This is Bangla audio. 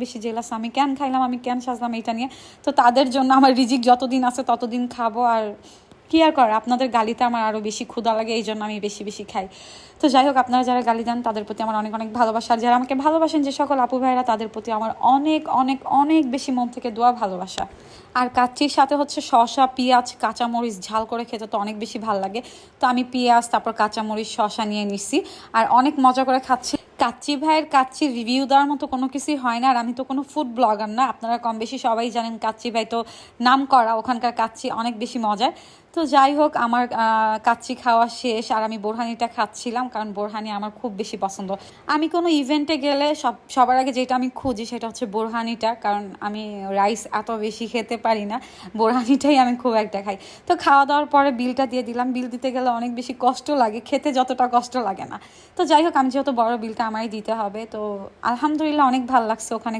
বেশি জেলাস, আমি কেন খাইলাম, আমি কেন সাজলাম এটা নিয়ে। তো তাদের জন্য আমার রিজিক যতদিন আছে ততদিন খাবো, আর কি আর করে, আপনাদের গালিতে আমার আরও বেশি ক্ষুধা লাগে, এই জন্য আমি বেশি বেশি খাই। তো যাই হোক, আপনারা যারা গালি দেন তাদের প্রতি আমার অনেক অনেক ভালোবাসা, আর যারা আমাকে ভালোবাসেন যে সকল আপু ভাইরা, তাদের প্রতি আমার অনেক অনেক অনেক বেশি মন থেকে দোয়া, ভালোবাসা। আর কাচ্চির সাথে হচ্ছে শসা, পেঁয়াজ, কাঁচামরিচ ঝাল করে খেতে তো অনেক বেশি ভালো লাগে। তো আমি পেঁয়াজ, তারপর কাঁচামরিচ, শসা নিয়ে নিচ্ছি আর অনেক মজা করে খাচ্ছি। কাচ্চি ভাইয়ের কাচ্চির রিভিউ দেওয়ার মতো কোনো কিছুই হয় না, আর আমি তো কোনো ফুড ব্লগার না, আপনারা কম বেশি সবাই জানেন কাচ্চি ভাই তো নাম করা, ওখানকার কাচ্চি অনেক বেশি মজার। তো যাই হোক, আমার কাচ্চি খাওয়া শেষ, আর আমি বোরহানিটা খাচ্ছিলাম, কারণ বোরহানি আমার খুব বেশি পছন্দ। আমি কোনো ইভেন্টে গেলে সবার আগে যেটা আমি খুঁজি সেটা হচ্ছে বোরহানিটা, কারণ আমি রাইস এত বেশি খেতে পারি না, বোরহানিটাই আমি খুব একটা খাই। তো খাওয়া দাওয়ার পরে বিলটা দিয়ে দিলাম। বিল দিতে গেলে অনেক বেশি কষ্ট লাগে, খেতে যতটা কষ্ট লাগে না। তো যাই হোক, আমি যেহেতু বড়, বিলটা আমারই দিতে হবে। তো আলহামদুলিল্লাহ অনেক ভালো লাগছে ওখানে।